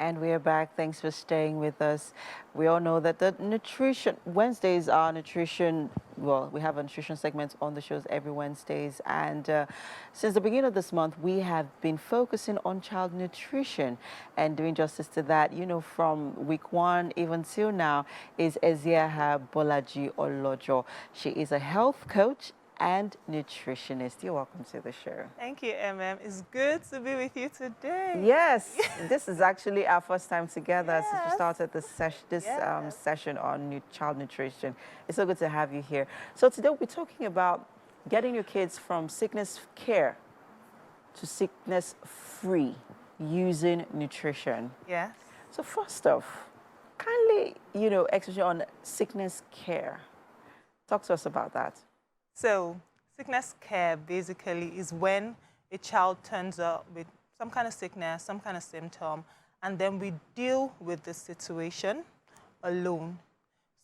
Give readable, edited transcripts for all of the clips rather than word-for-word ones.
And we're back. Thanks for staying with us. We all know that the nutrition Wednesdays are nutrition. Well, we have a nutrition segment on the shows every Wednesdays, and since the beginning of this month, we have been focusing on child nutrition and doing justice to that. You know, from week one even till now is Eziaha Bolaji Olojo. She is a health coach and nutritionist. You're welcome to the show. Thank you, It's good to be with you today. Yes, this is actually our first time together since we Yes. started this, Yes. session on child nutrition. It's so good to have you here. So today we're talking about getting your kids from sickness care to sickness free using nutrition. Yes. So first off, kindly, explain on sickness care. Talk to us about that. So, sickness care basically is when a child turns up with some kind of sickness, some kind of symptom, and then we deal with the situation alone.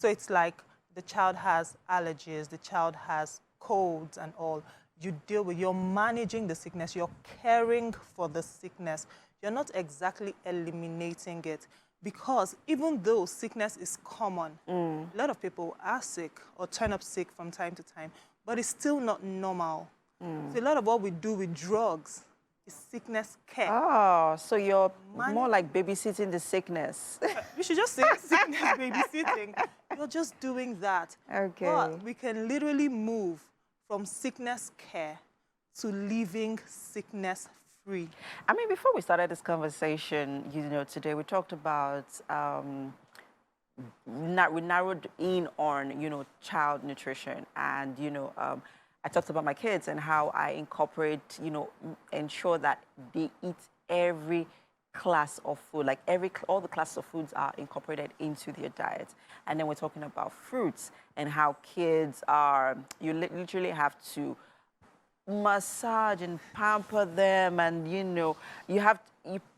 So it's like the child has allergies, the child has colds and all. You're managing the sickness, you're caring for the sickness. You're not exactly eliminating it. Because even though sickness is common, a lot of people are sick or turn up sick from time to time, but it's still not normal. So a lot of what we do with drugs is sickness care. Oh, so you're more like babysitting the sickness. We should just say sickness babysitting. You're just doing that. Okay. But we can literally move from sickness care to living sickness free. I mean, before we started this conversation, today we talked about, we narrowed in on, child nutrition. And, I talked about my kids and how I incorporate, ensure that they eat every class of food, like all the classes of foods are incorporated into their diet. And then we're talking about fruits and how kids are, you literally have to massage and pamper them, and you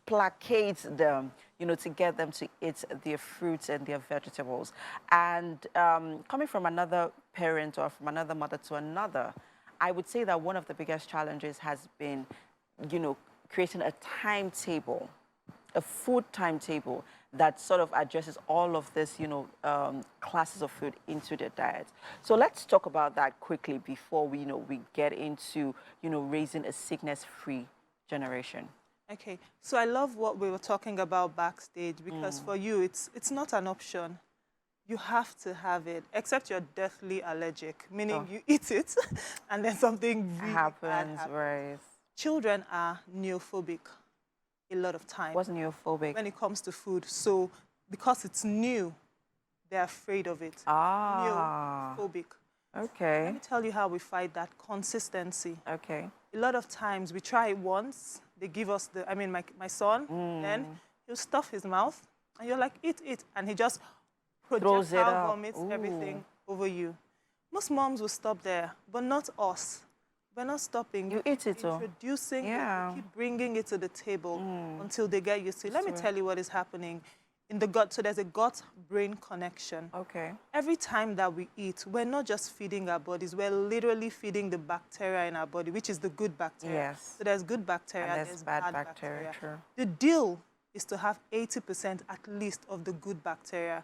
placate them, to get them to eat their fruits and their vegetables. And coming from another parent or from another mother to another, I would say that one of the biggest challenges has been, creating a timetable, a food timetable that sort of addresses all of this, classes of food into their diet. So let's talk about that quickly before we get into, raising a sickness-free generation. Okay, so I love what we were talking about backstage because for you, it's not an option. You have to have it, except you're deathly allergic, meaning you eat it and then something really bad happens. Right. Children are neophobic a lot of times. What's neophobic? When it comes to food. So because it's new, they're afraid of it. Ah. Neophobic. Okay. Let me tell you how we fight that consistency. Okay. A lot of times we try it once, they give us my son, then he'll stuff his mouth, and you're like, eat, and he just projectile vomits everything over you. Most moms will stop there, but not us. We're not stopping. You eat it, introducing yeah. it, keep bringing it to the table until they get used to it. Let me tell you what is happening in the gut. So there's a gut-brain connection. Okay. Every time that we eat, we're not just feeding our bodies, we're literally feeding the bacteria in our body, which is the good bacteria. Yes. So there's good bacteria, and there's bad bacteria. True. The deal is to have 80% at least of the good bacteria.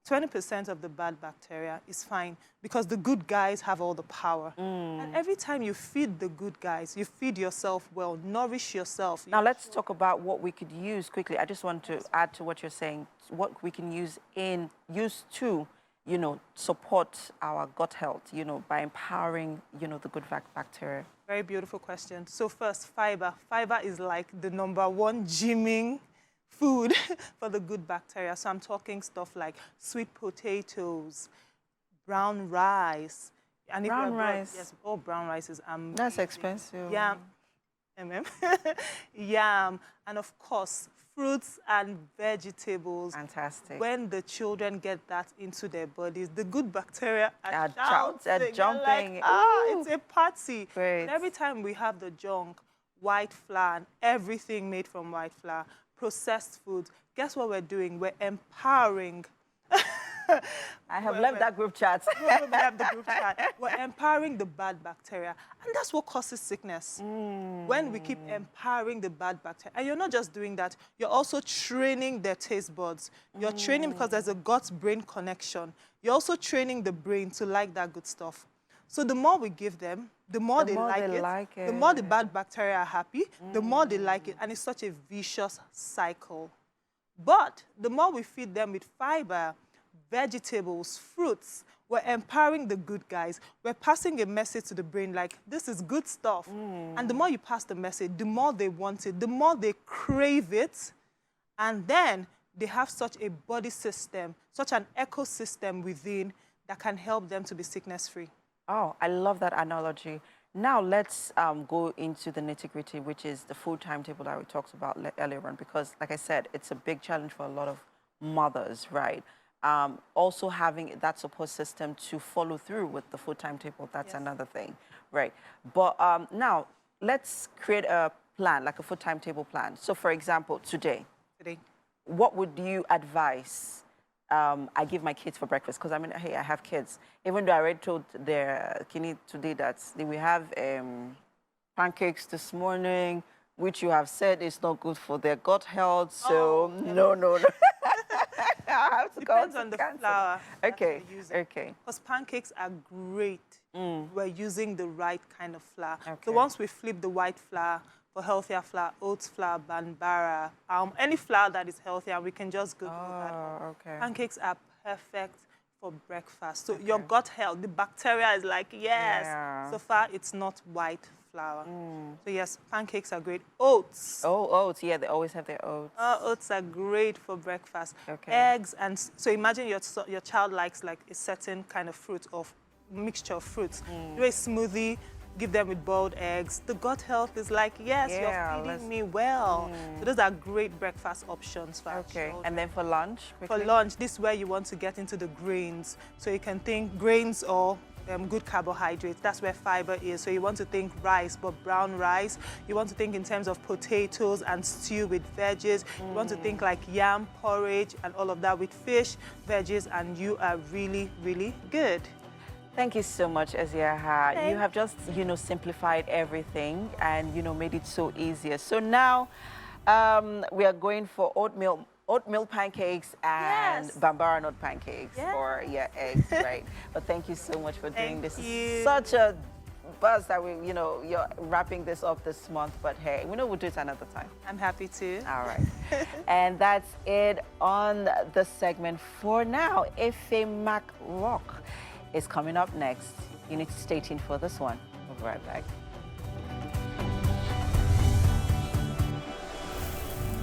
20% of the bad bacteria is fine because the good guys have all the power. And every time you feed the good guys, you feed yourself well, nourish yourself. Now let's talk about what we could use quickly. I just want to add to what you're saying, what we can use to, support our gut health, by empowering, the good bacteria. Very beautiful question. So first, fiber. Fiber is like the #1 gymming food for the good bacteria. So I'm talking stuff like sweet potatoes, brown rice. And brown rice? Yes, all brown rice is amazing. That's expensive. Yam. Yam. And of course, fruits and vegetables. Fantastic. When the children get that into their bodies, the good bacteria are jumping. Like, it's a party. Great. And every time we have the junk, white flour, and everything made from white flour, processed foods, guess what we're doing? We're empowering I have left that group chat. We have the group chat. We're empowering the bad bacteria. And that's what causes sickness. When we keep empowering the bad bacteria. And you're not just doing that, you're also training their taste buds. You're training because there's a gut-brain connection. You're also training the brain to like that good stuff. So the more we give them, the more they like it, the more the bad bacteria are happy, the more they like it. And it's such a vicious cycle. But the more we feed them with fiber, vegetables, fruits, we're empowering the good guys. We're passing a message to the brain like, this is good stuff. And the more you pass the message, the more they want it, the more they crave it. And then they have such a body system, such an ecosystem within that can help them to be sickness-free. Oh, I love that analogy. Now let's go into the nitty-gritty, which is the food timetable that we talked about earlier on, because like I said, it's a big challenge for a lot of mothers, right? Also having that support system to follow through with the food timetable, that's another thing, right? But now let's create a plan, like a food timetable plan. So for example, today, what would you advise I give my kids for breakfast? Because I mean, hey, I have kids. Even though I already told their Kini today that they will have pancakes this morning, which you have said is not good for their gut health. So no. I have to Depends on the flour. Okay. Because pancakes are great. We're using the right kind of flour. Okay. So once we flip the white flour for healthier flour, oats flour, banbara, any flour that is healthier, we can just go through that. Okay. Pancakes are perfect for breakfast. So your gut health, the bacteria is like, yes. Yeah. So far, it's not white flour. So yes, pancakes are great. Oats. Oh, oats. Yeah, they always have their oats. Oats are great for breakfast. Okay. Eggs, and so imagine your child likes like a certain kind of fruit or mixture of fruits. Do a smoothie, give them with boiled eggs. The gut health is like, yes, you're feeding me well. So those are great breakfast options for our children. And then for lunch? For lunch, this is where you want to get into the grains. So you can think grains or good carbohydrates. That's where fiber is. So you want to think rice, but brown rice. You want to think in terms of potatoes and stew with veggies. You want to think like yam porridge and all of that with fish, veggies, and you are really, really good. Thank you so much, Eziaha. You have just, simplified everything and, made it so easier. So now we are going for oatmeal pancakes and bambara nut pancakes for eggs, right? But thank you so much for doing this. Such a buzz that you're wrapping this up this month, but hey, we'll do it another time. I'm happy to. All right. And that's it on the segment for now. Ife Mac Rock is coming up next. You need to stay tuned for this one. We'll be right back.